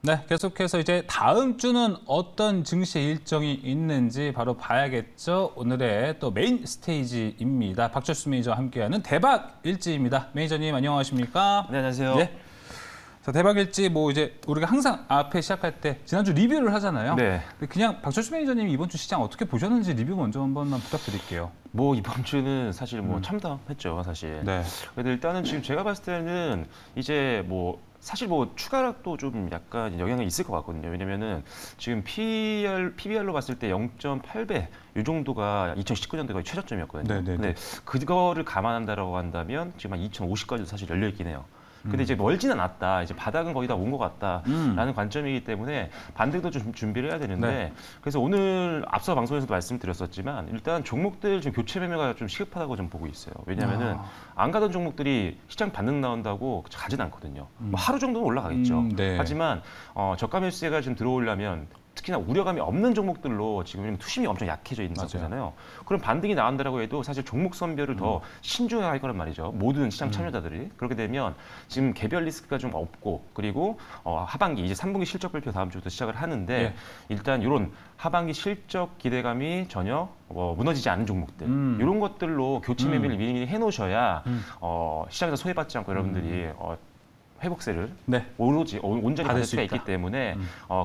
네, 계속해서 이제 다음 주는 어떤 증시 일정이 있는지 바로 봐야겠죠. 오늘의 또 메인 스테이지입니다. 박철수 매니저와 함께하는 대박 일지입니다. 매니저님 안녕하십니까? 네, 안녕하세요. 네. 자, 대박 일지 뭐 이제 우리가 항상 앞에 시작할 때 지난주 리뷰를 하잖아요. 네. 그냥 박철수 매니저님이 이번 주 시장 어떻게 보셨는지 리뷰 먼저 한 번만 부탁드릴게요. 뭐 이번 주는 사실 뭐 참담했죠, 사실. 네. 근데 일단은 지금 제가 봤을 때는 이제 뭐 사실 뭐 추가락도 좀 약간 영향이 있을 것 같거든요. 왜냐면은 지금 PBR로 봤을 때 0.8배 이 정도가 2019년도가 최저점이었거든요. 네네네. 근데 그거를 감안한다라고 한다면 지금 한 2050까지도 사실 열려 있긴 해요. 근데 이제 멀지는 않았다. 이제 바닥은 거의 다 온 것 같다라는 관점이기 때문에 반등도 좀 준비를 해야 되는데 네. 그래서 오늘 앞서 방송에서도 말씀드렸었지만 일단 종목들 지금 교체 매매가 좀 시급하다고 좀 보고 있어요. 왜냐하면은 안 가던 종목들이 시장 반등 나온다고 가진 않거든요. 뭐 하루 정도는 올라가겠죠. 네. 하지만 저가 매수세가 좀 들어오려면 특히나 우려감이 없는 종목들로 지금 투심이 엄청 약해져 있는 상태잖아요. 그럼 반등이 나온다라고 해도 사실 종목 선별을 더 신중하게 할 거란 말이죠. 모든 시장 참여자들이. 그렇게 되면 지금 개별 리스크가 좀 없고 그리고 하반기 이제 3분기 실적 발표 다음 주부터 시작을 하는데 네. 일단 이런 하반기 실적 기대감이 전혀 무너지지 않은 종목들 이런 것들로 교체 매매를 미리 해놓으셔야 시장에서 소외받지 않고 여러분들이 회복세를 네. 오로지 온전히 받을 수가 있다. 있기 때문에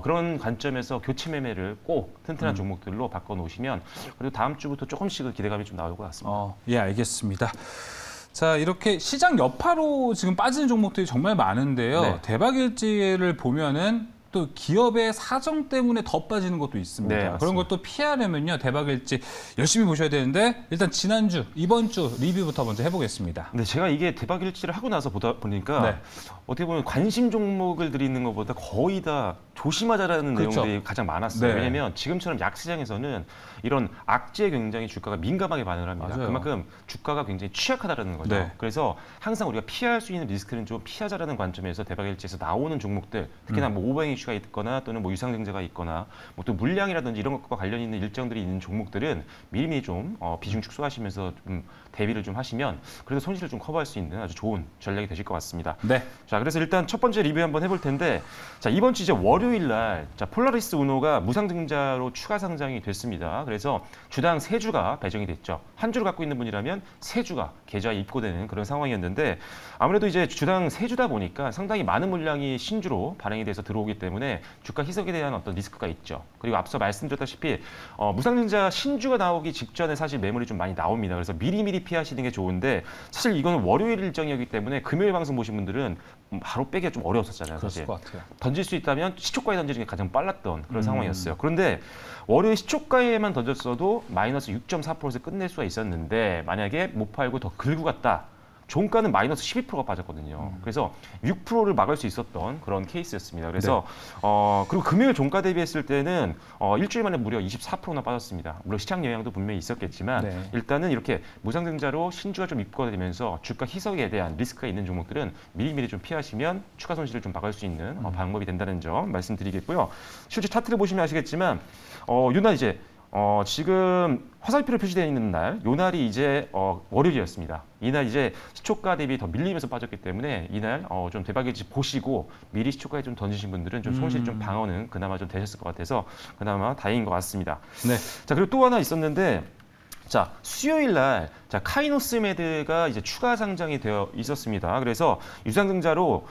그런 관점에서 교체 매매를 꼭 튼튼한 종목들로 바꿔놓으시면 그리고 다음 주부터 조금씩은 기대감이 좀 나올 것 같습니다. 예, 알겠습니다. 자, 이렇게 시장 여파로 지금 빠지는 종목들이 정말 많은데요. 네. 대박일지를 보면은 또 기업의 사정 때문에 더 빠지는 것도 있습니다. 네, 그런 맞습니다. 것도 피하려면요. 대박일지 열심히 보셔야 되는데 일단 지난주, 이번 주 리뷰부터 먼저 해보겠습니다. 근데 제가 이게 대박일지를 하고 나서 보니까 네. 어떻게 보면 관심 종목을 드리는 것보다 거의 다 조심하자라는 그렇죠. 내용들이 가장 많았어요. 네. 왜냐하면 지금처럼 약시장에서는 이런 악재에 굉장히 주가가 민감하게 반응을 합니다. 맞아요. 그만큼 주가가 굉장히 취약하다는 거죠. 네. 그래서 항상 우리가 피할 수 있는 리스크는 좀 피하자라는 관점에서 대박일지에서 나오는 종목들, 특히나 뭐 오버행 이슈가 있거나 또는 뭐 유상증자가 있거나 뭐 또 물량이라든지 이런 것과 관련 있는 일정들이 있는 종목들은 미리미리 좀 비중 축소하시면서 좀 대비를 좀 하시면 그래도 손실을 좀 커버할 수 있는 아주 좋은 전략이 되실 것 같습니다. 네. 자, 그래서 일단 첫 번째 리뷰 한번 해볼 텐데, 자, 이번 주 이제 월요일 날, 자, 폴라리스 우노가 무상증자로 추가 상장이 됐습니다. 그래서 주당 3주가 배정이 됐죠. 한 주를 갖고 있는 분이라면 3주가 계좌에 입고되는 그런 상황이었는데, 아무래도 이제 주당 3주다 보니까 상당히 많은 물량이 신주로 발행이 돼서 들어오기 때문에 주가 희석에 대한 어떤 리스크가 있죠. 그리고 앞서 말씀드렸다시피 무상증자 신주가 나오기 직전에 사실 매물이 좀 많이 나옵니다. 그래서 미리미리 피하시는 게 좋은데 사실 이거는 월요일 일정이었기 때문에 금요일 방송 보신 분들은 바로 빼기가 좀 어려웠었잖아요. 사실. 그럴 것 같아요. 던질 수 있다면 시초가에 던지는 게 가장 빨랐던 그런 상황이었어요. 그런데 월요일 시초가에만 던졌어도 마이너스 6.4%에서 끝낼 수가 있었는데 만약에 못 팔고 더 긁고 갔다. 종가는 마이너스 12%가 빠졌거든요. 그래서 6%를 막을 수 있었던 그런 케이스였습니다. 그래서 그리고 금요일 종가 대비했을 때는 일주일 만에 무려 24%나 빠졌습니다. 물론 시장 영향도 분명히 있었겠지만 네. 일단은 이렇게 무상증자로 신주가 좀 입고되면서 주가 희석에 대한 리스크가 있는 종목들은 미리미리 좀 피하시면 추가 손실을 좀 막을 수 있는 방법이 된다는 점 말씀드리겠고요. 실제 차트를 보시면 아시겠지만 요날 이제 지금 화살표로 표시되어 있는 날, 요 날이 이제 월요일이었습니다. 이날 이제 시초가 대비 더 밀리면서 빠졌기 때문에 이날 좀 대박일지 보시고 미리 시초가에 좀 던지신 분들은 좀 손실 좀 방어는 그나마 좀 되셨을 것 같아서 그나마 다행인 것 같습니다. 네. 자, 그리고 또 하나 있었는데 자, 수요일 날 카이노스메드가 이제 추가 상장이 되어 있었습니다. 그래서 유상증자로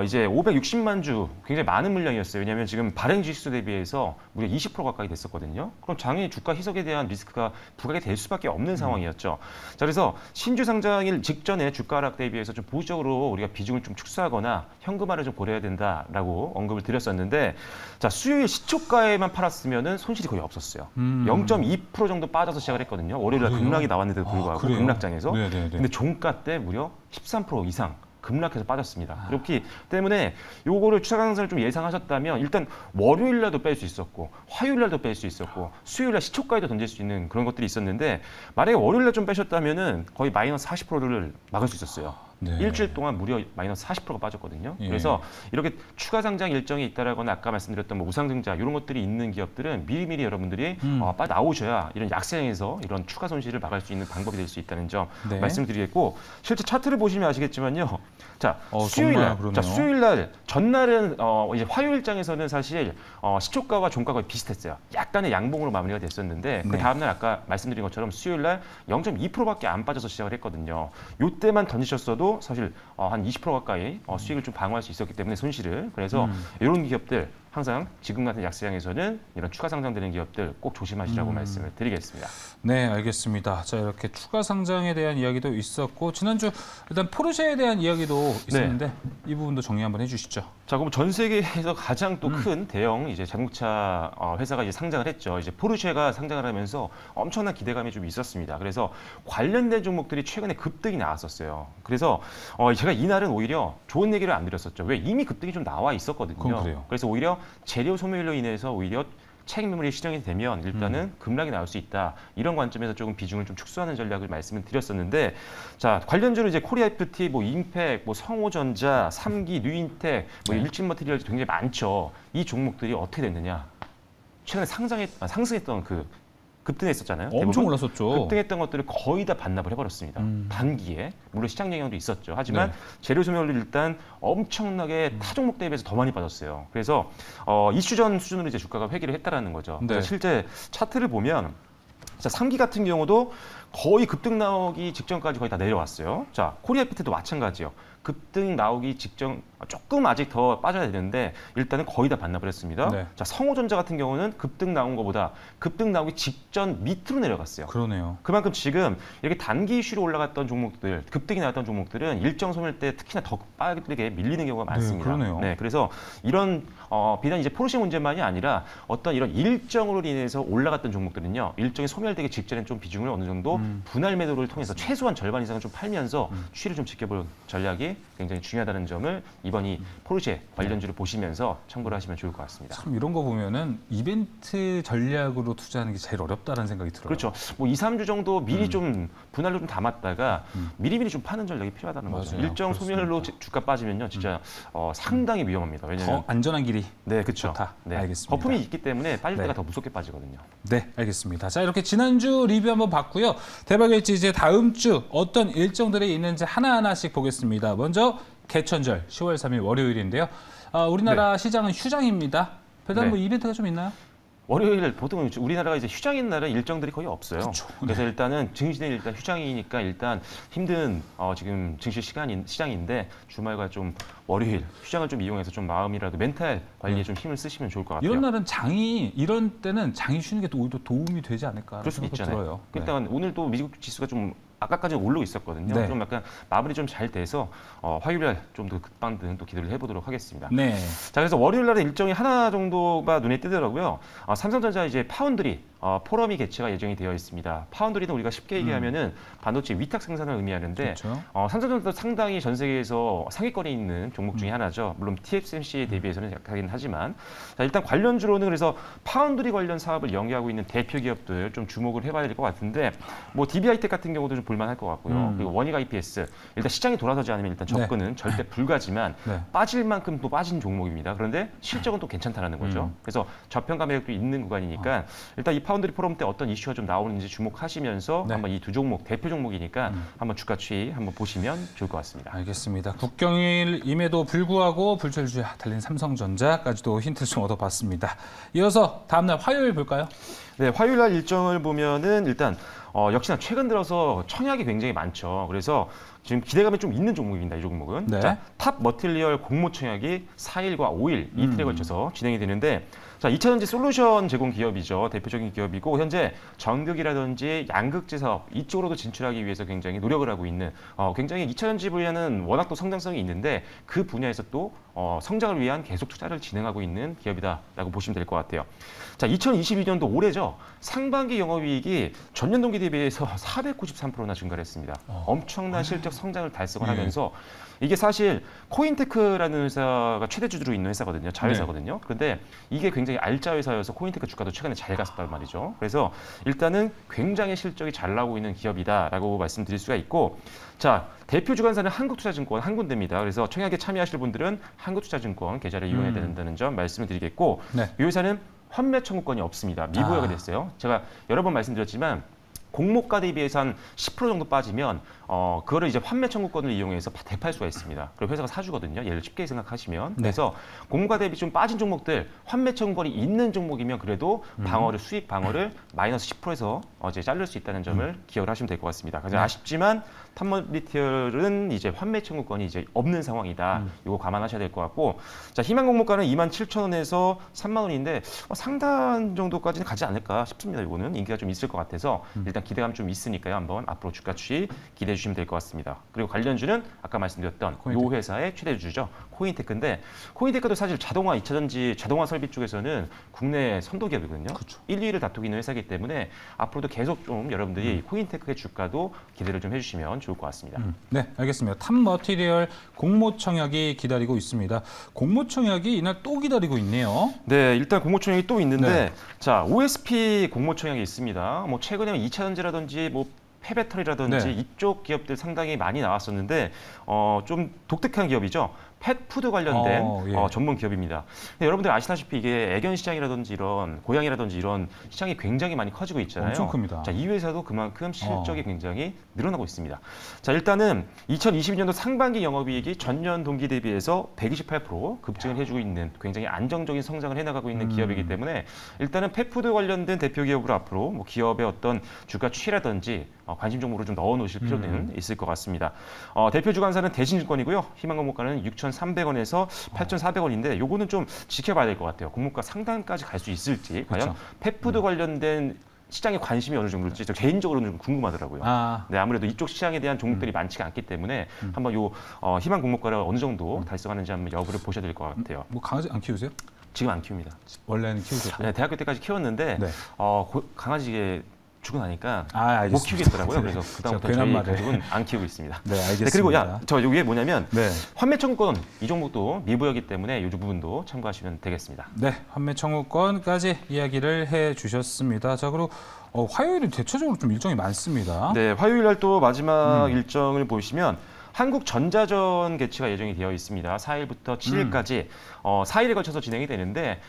이제 560만 주 굉장히 많은 물량이었어요. 왜냐하면 지금 발행 지수 대비해서 무려 20% 가까이 됐었거든요. 그럼 장애 주가 희석에 대한 리스크가 부각이 될 수밖에 없는 상황이었죠. 자, 그래서 신주 상장일 직전에 주가 하락 대비해서 좀 보수적으로 우리가 비중을 좀 축소하거나 현금화를 좀 고려해야 된다라고 언급을 드렸었는데, 자, 수요일 시초가에만 팔았으면은 손실이 거의 없었어요. 0.2% 정도 빠져서 시작을 했거든요. 월요일날 급락이 나왔는데도 불구하고 그래요? 급락장에서. 네네네. 근데 종가 때 무려 13% 이상 급락해서 빠졌습니다. 그렇기 때문에 요거를 추가 상승을 좀 예상하셨다면 일단 월요일 날도 뺄 수 있었고 화요일 날도 뺄 수 있었고 수요일 날 시초가에도 던질 수 있는 그런 것들이 있었는데 만약에 월요일 날 좀 빼셨다면은 거의 마이너스 40%를 막을 수 있었어요. 네. 일주일 동안 무려 마이너스 40%가 빠졌거든요. 예. 그래서 이렇게 추가 상장 일정이 있다라거나 아까 말씀드렸던 뭐 우상증자 이런 것들이 있는 기업들은 미리미리 여러분들이 빨리 나오셔야 이런 약세장에서 이런 추가 손실을 막을 수 있는 방법이 될 수 있다는 점 네. 말씀드리겠고 실제 차트를 보시면 아시겠지만요. 자, 정말 수요일 날, 그러네요. 수요일 날 전날은 이제 화요일장에서는 사실 시초가와 종가가 거의 비슷했어요. 약간의 양봉으로 마무리가 됐었는데 그 네. 다음 날 아까 말씀드린 것처럼 수요일 날 0.2%밖에 안 빠져서 시작을 했거든요. 이때만 던지셨어도 사실 한 20% 가까이 수익을 좀 방어할 수 있었기 때문에 손실을. 그래서 이런 기업들 항상 지금 같은 약세장에서는 이런 추가 상장되는 기업들 꼭 조심하시라고 말씀을 드리겠습니다. 네, 알겠습니다. 자, 이렇게 추가 상장에 대한 이야기도 있었고 지난주 일단 포르쉐에 대한 이야기도 있었는데 이 부분도 정리 한번 해주시죠. 자, 그럼 전 세계에서 가장 또 큰 대형 이제 자동차 회사가 이제 상장을 했죠. 이제 포르쉐가 상장을 하면서 엄청난 기대감이 좀 있었습니다. 그래서 관련된 종목들이 최근에 급등이 나왔었어요. 그래서 제가 이날은 오히려 좋은 얘기를 안 드렸었죠. 왜 이미 급등이 좀 나와 있었거든요. 그건 그래요. 그래서 오히려 재료 소멸로 인해서 오히려 차익 매물이 실현이 되면 일단은 급락이 나올 수 있다. 이런 관점에서 조금 비중을 좀 축소하는 전략을 말씀을 드렸었는데, 자, 관련주로 이제 코리아 FT, 뭐 인팩, 뭐 성호전자, 삼기, 뉴인텍, 뭐 일진머티리얼 굉장히 많죠. 이 종목들이 어떻게 됐느냐? 최근에 상승했던 그 급등했었잖아요. 엄청 대부분. 올랐었죠. 급등했던 것들을 거의 다 반납을 해버렸습니다. 단기에. 물론 시장 영향도 있었죠. 하지만 네. 재료 소멸로 일단 엄청나게 타 종목 대비해서 더 많이 빠졌어요. 그래서 이슈 전 수준으로 이제 주가가 회귀를 했다라는 거죠. 네. 그래서 실제 차트를 보면 자, 3기 같은 경우도 거의 급등 나오기 직전까지 거의 다 내려왔어요. 자, 코리아 FT도 마찬가지요. 급등 나오기 직전 조금 아직 더 빠져야 되는데 일단은 거의 다 반납을 했습니다. 네. 자, 성호전자 같은 경우는 급등 나온 것보다 급등 나오기 직전 밑으로 내려갔어요. 그러네요. 그만큼 지금 이렇게 단기 이슈로 올라갔던 종목들, 급등이 나왔던 종목들은 일정 소멸 때 특히나 더 빠르게 밀리는 경우가 많습니다. 그러네요. 네, 그래서 이런 비단 이제 포르쉐 문제만이 아니라 어떤 이런 일정으로 인해서 올라갔던 종목들은요, 일정이 소멸되기 직전에 좀 비중을 어느 정도 분할 매도를 통해서 최소한 절반 이상은 좀 팔면서 추이를 좀 지켜볼 전략이 굉장히 중요하다는 점을 이번 이 포르쉐 관련주를 보시면서 참고를 하시면 좋을 것 같습니다. 참 이런 거 보면은 이벤트 전략으로 투자하는 게 제일 어렵다라는 생각이 들어요. 그렇죠. 뭐 2, 3주 정도 미리 좀 분할로 좀 담았다가 미리미리 좀 파는 전략이 필요하다는 거죠. 맞아요. 일정 소멸로 주가 빠지면요, 진짜 상당히 위험합니다. 왜냐하면 더 안전한 길이 네, 그렇죠. 좋다. 네. 알겠습니다. 거품이 있기 때문에 빠질 네. 때가 더 무섭게 빠지거든요. 네, 알겠습니다. 자, 이렇게 지난주 리뷰 한번 봤고요. 대박일지 이제 다음 주 어떤 일정들이 있는지 하나하나씩 보겠습니다. 먼저 개천절 10월 3일 월요일인데요. 우리나라 시장은 휴장입니다. 별다른 네. 뭐 이벤트가 좀 있나요? 월요일 보통 우리나라가 이제 휴장인 날은 일정들이 거의 없어요. 그쵸. 그래서 일단은 증시는 일단 휴장이니까 일단 힘든 지금 증시 시장인데 주말과 좀 월요일 휴장을 좀 이용해서 좀 마음이라도 멘탈 관리에 좀 힘을 쓰시면 좋을 것 같아요. 이런 날은 이런 때는 장이 쉬는 게 또 오히려 도움이 되지 않을까 그럴 수도 생각도 있잖아요. 들어요. 네. 일단 오늘 또 미국 지수가 좀 아까까지 오르고 있었거든요. 네. 좀 약간 마무리 좀 잘 돼서 화요일날 좀 더 급반등 또 기대를 해보도록 하겠습니다. 네. 자, 그래서 월요일날에 일정이 하나 정도가 눈에 띄더라고요. 삼성전자 이제 파운드리 포럼이 개최가 예정이 되어 있습니다. 파운드리는 우리가 쉽게 얘기하면은 반도체 위탁 생산을 의미하는데 그렇죠. 삼성전자도 상당히 전 세계에서 상위권에 있는 종목 중에 하나죠. 물론 TSMC에 대비해서는 약하긴 하지만 자, 일단 관련주로는 그래서 파운드리 관련 사업을 연계하고 있는 대표 기업들 좀 주목을 해봐야 될 것 같은데 뭐 DB하이텍 같은 경우도 좀 볼만할 것 같고요. 그리고 원익 IPS 일단 시장이 돌아서지 않으면 일단 접근은 절대 불가지만 네. 빠질 만큼 또 빠진 종목입니다. 그런데 실적은 또 괜찮다는 거죠. 그래서 저평가 매력도 있는 구간이니까 일단 이 파운드리 포럼 때 어떤 이슈가 좀 나오는지 주목하시면서 네. 한번 이 두 종목 대표 종목이니까 한번 주가 추이 한번 보시면 좋을 것 같습니다. 알겠습니다. 국경일임에도 불구하고 불철주야 달린 삼성전자까지도 힌트 좀 얻어봤습니다. 이어서 다음날 화요일 볼까요? 네, 화요일 날 일정을 보면은 일단 역시나 최근 들어서 청약이 굉장히 많죠. 그래서 지금 기대감이 좀 있는 종목입니다. 이 종목은. 네. 자, 탑 머티리얼 공모 청약이 4일과 5일 이틀에 걸쳐서 진행이 되는데 자, 2차전지 솔루션 제공 기업이죠. 대표적인 기업이고 현재 전극이라든지 양극재 사업 이쪽으로도 진출하기 위해서 굉장히 노력을 하고 있는 굉장히 2차전지 분야는 워낙 또 성장성이 있는데 그 분야에서 또 성장을 위한 계속 투자를 진행하고 있는 기업이다라고 보시면 될 것 같아요. 자, 2022년도 올해죠. 심지어 상반기 영업이익이 전년 동기 대비해서 493%나 증가를 했습니다. 엄청난 실적 성장을 달성을 하면서 이게 사실 코인테크라는 회사가 최대주주로 있는 회사거든요. 자회사거든요. 그런데 이게 굉장히 알짜 회사여서 코인테크 주가도 최근에 잘 갔었단 말이죠. 그래서 일단은 굉장히 실적이 잘 나오고 있는 기업이다라고 말씀드릴 수가 있고, 자, 대표 주관사는 한국투자증권 한 군데입니다. 그래서 청약에 참여하실 분들은 한국투자증권 계좌를 이용해야 된다는 점 말씀을 드리겠고, 이 회사는 환매 청구권이 없습니다. 미부여가 됐어요. 제가 여러 번 말씀드렸지만 공모가 대비해서 한 10% 정도 빠지면 그거를 이제 환매 청구권을 이용해서 대팔 수가 있습니다. 그리고 회사가 사주거든요. 예를 쉽게 생각하시면. 그래서 공모가 대비 좀 빠진 종목들, 환매 청구권이 있는 종목이면 그래도 수익 방어를 마이너스 10%에서 이제 자를 수 있다는 점을 기억을 하시면 될 것 같습니다. 그래서 아쉽지만 탑머리티얼은 이제 환매 청구권이 이제 없는 상황이다. 이거 감안하셔야 될 것 같고, 자, 희망 공모가는 27,000원에서 3만 원인데 상단 정도까지는 가지 않을까 싶습니다. 이거는 인기가 좀 있을 것 같아서 일단 기대감 좀 있으니까요. 한번 앞으로 주가 추이 기대해 주시면 될 것 같습니다. 그리고 관련주는 아까 말씀드렸던 이 회사의 최대주주죠. 코인테크인데, 코인테크도 사실 자동화 2차전지 자동화 설비 쪽에서는 국내 선도 기업이거든요. 1, 2위를 다투고 있는 회사이기 때문에 앞으로도 계속 좀 여러분들이 코인테크의 주가도 기대를 좀 해주시면 좋을 것 같습니다. 네, 알겠습니다. 탑머티리얼 공모청약이 기다리고 있습니다. 공모청약이 이날 또 기다리고 있네요. 네, 일단 공모청약이 또 있는데, 자, OSP 공모청약이 있습니다. 뭐 최근에 2차전지라든지 뭐 폐배터리라든지 이쪽 기업들 상당히 많이 나왔었는데 좀 독특한 기업이죠. 펫푸드 관련된 전문 기업입니다. 근데 여러분들 아시다시피 이게 애견 시장이라든지 이런 고양이라든지 이런 시장이 굉장히 많이 커지고 있잖아요. 엄청 큽니다. 자, 이 회사도 그만큼 실적이 굉장히 늘어나고 있습니다. 자, 일단은 2022년도 상반기 영업이익이 전년 동기 대비해서 128% 급증을 해주고 있는 굉장히 안정적인 성장을 해나가고 있는 기업이기 때문에 일단은 펫푸드 관련된 대표 기업으로 앞으로 뭐 기업의 어떤 주가 추이라든지 관심 종목으로 좀 넣어 놓으실 필요는 있을 것 같습니다. 대표 주관사는 대신증권이고요. 희망 공모가는 6,300원에서 8,400원인데 요거는 좀 지켜봐야 될 것 같아요. 공모가 상단까지 갈 수 있을지, 과연 펫푸드 관련된 시장에 관심이 어느 정도일지 저 개인적으로는 좀 궁금하더라고요. 네, 아무래도 이쪽 시장에 대한 종목들이 많지가 않기 때문에 한번 요 희망 공모가를 어느 정도 달성하는지 한번 여부를 보셔야 될 것 같아요. 뭐 강아지 안 키우세요? 지금 안 키웁니다. 원래는 키우셨고. 네, 대학교 때까지 키웠는데 강아지에 주고 나니까 알겠습니다. 못 키우겠더라고요. 그래서 그다음부터 저희 가족은 안 키우고 있습니다. 네, 알겠습니다. 그리고 저 이게 뭐냐면 환매 청구권 이 종목도 미부여기 때문에 이 부분도 참고하시면 되겠습니다. 네, 환매 청구권까지 이야기를 해주셨습니다. 자, 그리고 화요일은 대체적으로 좀 일정이 많습니다. 네, 화요일 날 또 마지막 일정을 보시면 한국전자전 개최가 예정이 되어 있습니다. 4일부터 7일까지 4일에 걸쳐서 진행이 되는데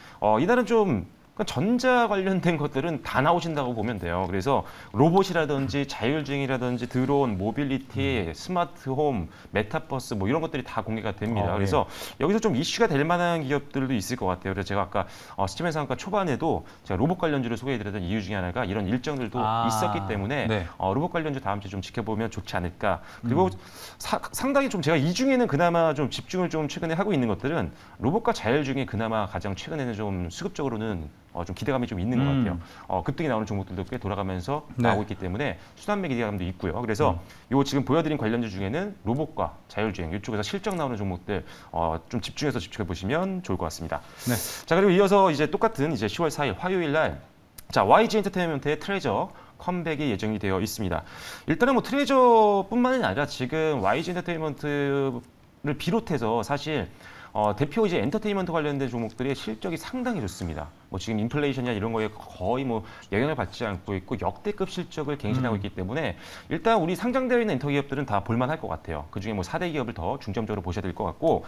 이날은 좀 전자 관련된 것들은 다 나오신다고 보면 돼요. 그래서 로봇이라든지 자율주행이라든지 드론, 모빌리티, 스마트홈, 메타버스 뭐 이런 것들이 다 공개가 됩니다. 그래서 여기서 좀 이슈가 될 만한 기업들도 있을 것 같아요. 그래서 제가 아까 시점의 상한가 초반에도 제가 로봇 관련주를 소개해드렸던 이유 중에 하나가 이런 일정들도 있었기 때문에 로봇 관련주 다음 주에 좀 지켜보면 좋지 않을까. 그리고 상당히 좀 제가 이 중에는 그나마 좀 집중을 좀 최근에 하고 있는 것들은 로봇과 자율주행이 그나마 가장 최근에는 좀 수급적으로는 좀 기대감이 좀 있는 것 같아요. 급등이 나오는 종목들도 꽤 돌아가면서 나오고 있기 때문에 수단매 기대감도 있고요. 그래서 요 지금 보여드린 관련주 중에는 로봇과 자율주행 이쪽에서 실적 나오는 종목들 좀 집중해서 지켜보시면 좋을 것 같습니다. 자, 그리고 이어서 이제 똑같은 이제 10월 4일 화요일 날 자, YG 엔터테인먼트의 트레저 컴백이 예정이 되어 있습니다. 일단은 뭐 트레저뿐만이 아니라 지금 YG 엔터테인먼트를 비롯해서 사실 대표 이제 엔터테인먼트 관련된 종목들의 실적이 상당히 좋습니다. 뭐 지금 인플레이션이나 이런 거에 거의 뭐 영향을 받지 않고 있고 역대급 실적을 갱신하고 있기 때문에 일단 우리 상장되어 있는 엔터 기업들은 다 볼만할 것 같아요. 그중에 뭐 4대 기업을 더 중점적으로 보셔야 될 것 같고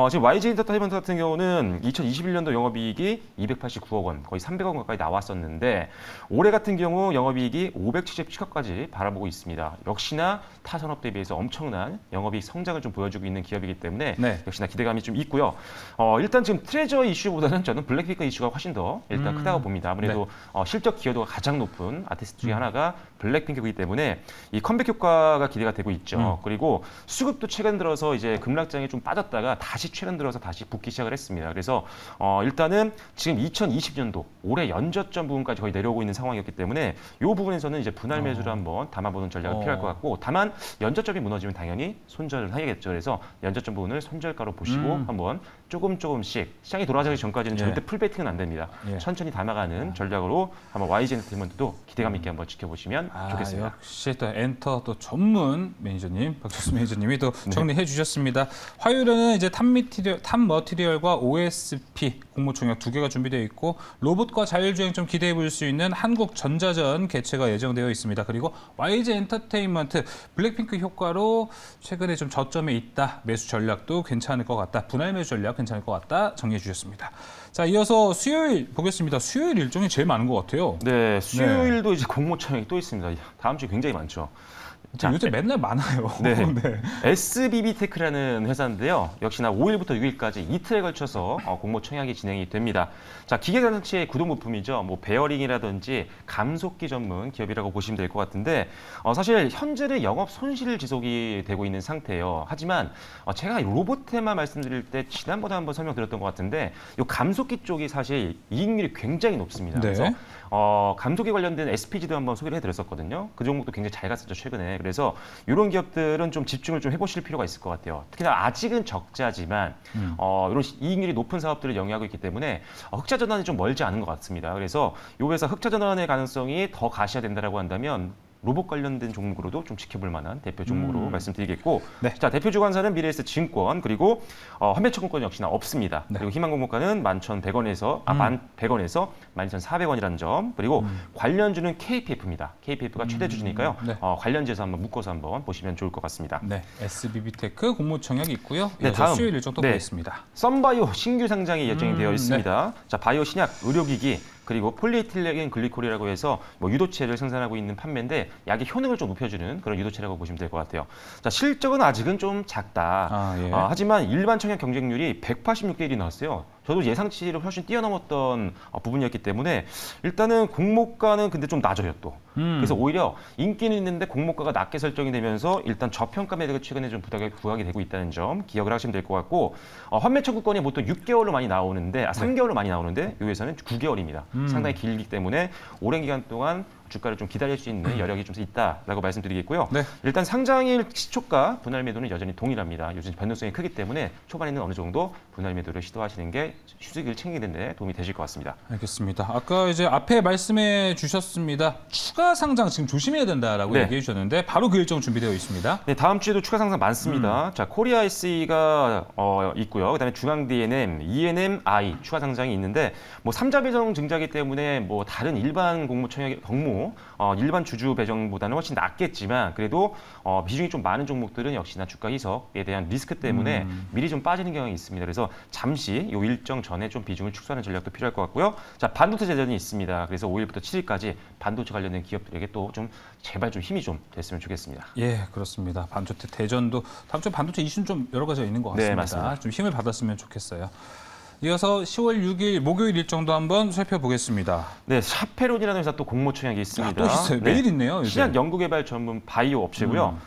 지금 YG 엔터테인먼트 같은 경우는 2021년도 영업이익이 289억 원, 거의 300억 가까이 나왔었는데 올해 같은 경우 영업이익이 577억까지 바라보고 있습니다. 역시나 타 산업 대비해서 엄청난 영업이익 성장을 좀 보여주고 있는 기업이기 때문에 역시나 기대감이 좀 있고요. 일단 지금 트레저 이슈보다는 저는 블랙핑크 이슈가 훨씬 더 일단 크다고 봅니다. 아무래도 실적 기여도가 가장 높은 아티스트 중에 하나가 블랙핑크이기 때문에 이 컴백 효과가 기대가 되고 있죠. 그리고 수급도 최근 들어서 이제 급락장에 좀 빠졌다가 다시 최근 들어서 다시 붙기 시작을 했습니다. 그래서 일단은 지금 2020년도 올해 연저점 부분까지 거의 내려오고 있는 상황이었기 때문에 이 부분에서는 이제 분할 매수를 한번 담아보는 전략이 필요할 것 같고 다만 연저점이 무너지면 당연히 손절을 해야겠죠. 그래서 연저점 부분을 손절가로 보시고 한번 조금씩 시장이 돌아가기 전까지는 절대 풀베팅은 안 됩니다. 예. 천천히 담아가는 전략으로 한번 YG 엔터테인먼트도 기대감 있게 한번 지켜보시면 좋겠습니다. 역시 또 엔터 또 전문 매니저님 박철수 매니저님이 또 정리해 주셨습니다. 화요일에는 이제 탑 머티리얼과 OSP 공모총약 2개가 준비되어 있고 로봇과 자율주행 좀 기대해 볼 수 있는 한국전자전 개최가 예정되어 있습니다. 그리고 YG 엔터테인먼트 블랙핑크 효과로 최근에 좀 저점에 있다. 매수 전략도 괜찮을 것 같다. 분할 매수 전략 괜찮을 것 같다. 정리해 주셨습니다. 자, 이어서 수요일 보겠습니다. 수요일 일정이 제일 많은 것 같아요. 네, 수요일도 이제 공모총약이 또 있습니다. 다음 주에 굉장히 많죠. 자, 요새 맨날 많아요. 네. 네. SBB테크라는 회사인데요. 역시나 5일부터 6일까지 이틀에 걸쳐서 공모총약이 진행이 됩니다. 자, 기계장치의 구동부품이죠. 뭐 베어링이라든지 감속기 전문 기업이라고 보시면 될 것 같은데 사실 현재는 영업 손실 지속이 되고 있는 상태예요. 하지만 제가 로봇 테마 말씀드릴 때 지난번에 한번 설명드렸던 것 같은데 이 감속기 쪽이 사실 이익률이 굉장히 높습니다. 네. 그래서 감속기 관련된 SPG도 한번 소개를 해드렸었거든요. 그 종목도 굉장히 잘 갔었죠, 최근에. 그래서 이런 기업들은 좀 집중을 좀 해보실 필요가 있을 것 같아요. 특히나 아직은 적자지만 이런 이익률이 높은 사업들을 영위하고 있기 때문에 흑자 전환이 좀 멀지 않은 것 같습니다. 그래서 이 회사 흑자 전환의 가능성이 더 가셔야 된다라고 한다면 로봇 관련된 종목으로도 좀 지켜볼 만한 대표 종목으로 말씀드리겠고, 네. 자, 대표 주관사는 미래에셋 증권, 그리고 환매채권권 역시나 없습니다. 네. 그리고 희망공모가는 11,100원에서 11,100원에서 12,400원이라는 점, 그리고 관련주는 KPF입니다. KPF가 최대 주주니까요. 네. 관련주에서 한번 묶어서 한번 보시면 좋을 것 같습니다. 네, SBB테크 공모총약이 있고요. 네, 이어서 다음. 수요일 일정 또 네. 보겠습니다. 썬바이오 신규 상장이 예정이 되어 있습니다. 네. 자, 바이오 신약, 의료기기, 그리고 폴리에틸렌 글리콜이라고 해서 유도체를 생산하고 있는 판매인데 약의 효능을 좀 높여주는 그런 유도체라고 보시면 될 것 같아요. 자, 실적은 아직은 좀 작다. 예. 하지만 일반 청약 경쟁률이 186대 1이 나왔어요. 저도 예상치를 훨씬 뛰어넘었던 부분이었기 때문에 일단은 공모가는 근데 좀 낮아요 또. 그래서 오히려 인기는 있는데 공모가가 낮게 설정이 되면서 일단 저평가 매력이 최근에 좀 부각이 되고 있다는 점 기억을 하시면 될 것 같고 환매 청구권이 보통 6개월로 많이 나오는데 3개월로 많이 나오는데 이 회사는 9개월입니다. 상당히 길기 때문에 오랜 기간 동안 주가를 좀 기다릴 수 있는 여력이 좀 있다라고 말씀드리겠고요. 네. 일단 상장일 시초가 분할 매도는 여전히 동일합니다. 요즘 변동성이 크기 때문에 초반에는 어느 정도 분할 매도를 시도하시는 게 수익을 챙기는 데 도움이 되실 것 같습니다. 알겠습니다. 아까 이제 앞에 말씀해 주셨습니다. 추가 상장 지금 조심해야 된다라고 얘기해 주셨는데 바로 그 일정 준비되어 있습니다. 네, 다음 주에도 추가 상장 많습니다. 자, 코리아 SE가 있고요. 그다음에 중앙 DNM, ENMI 추가 상장이 있는데 뭐 3자 배정 증자기 때문에 뭐 다른 일반 일반 주주 배정보다는 훨씬 낫겠지만 그래도 비중이 좀 많은 종목들은 역시나 주가 희석에 대한 리스크 때문에 미리 좀 빠지는 경향이 있습니다. 그래서 잠시 이 일정 전에 좀 비중을 축소하는 전략도 필요할 것 같고요. 자, 반도체 대전이 있습니다. 그래서 5일부터 7일까지 반도체 관련된 기업들에게 또 좀 제발 좀 힘이 좀 됐으면 좋겠습니다. 예, 그렇습니다. 반도체 대전도 다음 주 반도체 이슈는 좀 여러 가지가 있는 것 같습니다. 네, 맞습니다. 좀 힘을 받았으면 좋겠어요. 이어서 10월 6일 목요일 일정도 한번 살펴보겠습니다. 네, 샤페론이라는 회사 또 공모총약이 있습니다. 또 있어요. 매일 있네요. 요새. 신약 연구개발 전문 바이오 업체고요.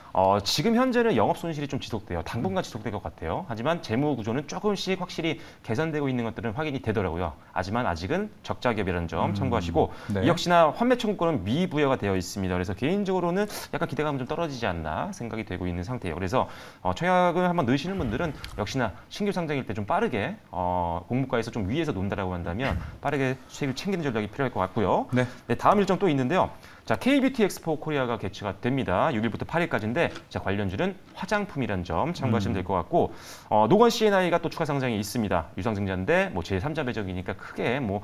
지금 현재는 영업 손실이 좀 지속돼요. 당분간 지속될 것 같아요. 하지만 재무 구조는 조금씩 확실히 개선되고 있는 것들은 확인이 되더라고요. 하지만 아직은 적자 기업이라는 점 참고하시고 네. 역시나 환매 청구권은 미부여가 되어 있습니다. 그래서 개인적으로는 약간 기대감이 좀 떨어지지 않나 생각이 되고 있는 상태예요. 그래서 청약을 한번 넣으시는 분들은 역시나 신규 상장일 때 좀 빠르게 공모가에서 좀 위에서 논다라고 한다면 빠르게 수익을 챙기는 전략이 필요할 것 같고요. 네. 네, 다음 일정 또 있는데요. 자, K뷰티 엑스포 코리아가 개최가 됩니다. 6일부터 8일까지인데 자, 관련주는 화장품이라는 점 참고하시면 될 것 같고 노건 C&I가 또 추가 상장이 있습니다. 유상증자인데 뭐 제3자 배정이니까 크게 뭐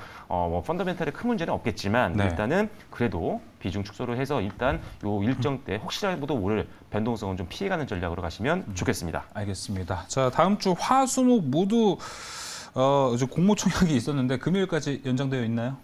펀더멘탈에 큰 문제는 없겠지만 네. 일단은 그래도 비중 축소를 해서 일단 요 일정 때 혹시라도 오를 변동성은 좀 피해가는 전략으로 가시면 좋겠습니다. 알겠습니다. 자, 다음 주 화, 수, 목 모두 이제 공모총약이 있었는데 금요일까지 연장되어 있나요?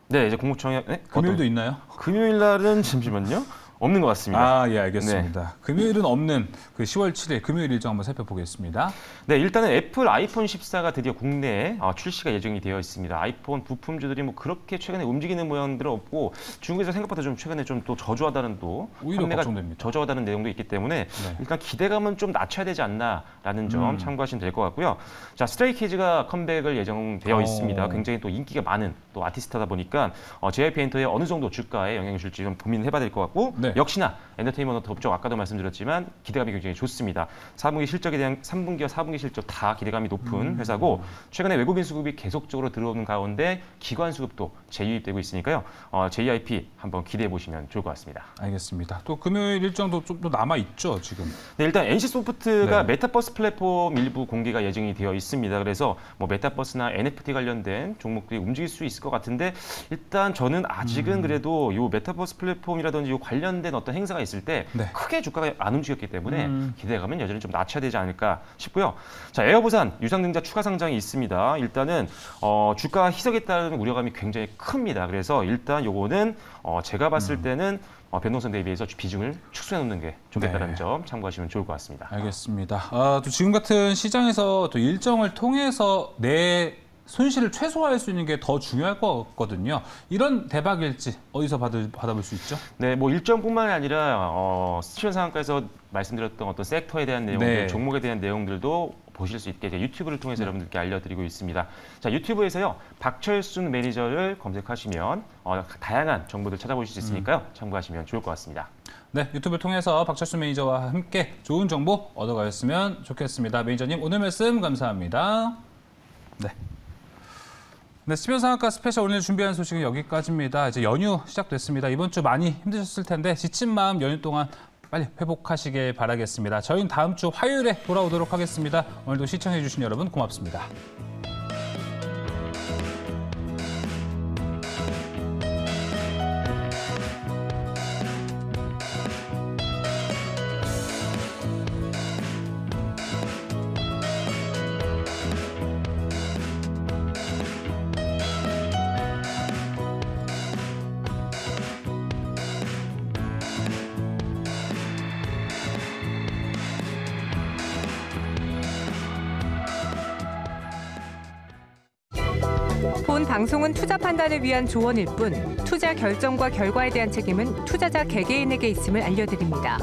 네, 이제 공모총약 금요일도 있나요? 금요일 날은 잠시만요. 없는 것 같습니다. 예, 알겠습니다. 금요일은 없는 그 10월 7일 금요일 일정 한번 살펴보겠습니다. 네, 일단은 애플 아이폰 14가 드디어 국내에 출시가 예정이 되어 있습니다. 아이폰 부품주들이 뭐 그렇게 최근에 움직이는 모양들은 없고 중국에서 생각보다 좀 최근에 좀 또 저조하다는 또 오히려 판매가 걱정됩니다. 저조하다는 내용도 있기 때문에 네. 일단 기대감은 좀 낮춰야 되지 않나라는 점 참고하시면 될 것 같고요. 자, 스트레이키즈가 컴백을 예정되어 있습니다. 굉장히 또 인기가 많은 또 아티스트다 보니까 JYP 엔터의 어느 정도 주가에 영향을 줄지 좀 고민을 해봐야 될 것 같고 네. 네. 역시나 엔터테인먼트 업종 아까도 말씀드렸지만 기대감이 굉장히 좋습니다. 4분기 실적에 대한 3분기와 4분기 실적 다 기대감이 높은 회사고 최근에 외국인 수급이 계속적으로 들어오는 가운데 기관 수급도 재유입되고 있으니까요. JIP 한번 기대해 보시면 좋을 것 같습니다. 알겠습니다. 또 금요일 일정도 좀 더 남아 있죠, 지금. 네, 일단 NC소프트가 네. 메타버스 플랫폼 일부 공개가 예정이 되어 있습니다. 그래서 뭐 메타버스나 NFT 관련된 종목들이 움직일 수 있을 것 같은데 일단 저는 아직은 그래도 이 메타버스 플랫폼이라든지 요 관련된 어떤 행사가 있을 때 네. 크게 주가가 안 움직였기 때문에 기대감은 여전히 좀 낮춰야 되지 않을까 싶고요. 자, 에어부산 유상증자 추가 상장이 있습니다. 일단은 주가 희석에 따른 우려감이 굉장히 큽니다. 그래서 일단 요거는 제가 봤을 때는 변동성 대비해서 비중을 축소해 놓는 게 좋겠다는 네. 점 참고하시면 좋을 것 같습니다. 알겠습니다. 또 지금 같은 시장에서 또 일정을 통해서 내 손실을 최소화할 수 있는 게 더 중요할 것 같거든요. 이런 대박일지 어디서 받아볼 수 있죠? 네, 뭐 일정뿐만이 아니라 시간 상한가에서 말씀드렸던 어떤 섹터에 대한 내용들, 네. 종목에 대한 내용들도 보실 수 있게 유튜브를 통해서 여러분들께 알려드리고 있습니다. 자, 유튜브에서요 박철순 매니저를 검색하시면 다양한 정보들 찾아보실 수 있으니까요 참고하시면 좋을 것 같습니다. 네, 유튜브를 통해서 박철수 매니저와 함께 좋은 정보 얻어가셨으면 좋겠습니다. 매니저님 오늘 말씀 감사합니다. 네. 네, 시변 상한가 스페셜 오늘 준비한 소식은 여기까지입니다. 이제 연휴 시작됐습니다. 이번 주 많이 힘드셨을 텐데 지친 마음 연휴 동안 빨리 회복하시길 바라겠습니다. 저희는 다음 주 화요일에 돌아오도록 하겠습니다. 오늘도 시청해주신 여러분 고맙습니다. 본 방송은 투자 판단을 위한 조언일 뿐 투자 결정과 결과에 대한 책임은 투자자 개개인에게 있음을 알려드립니다.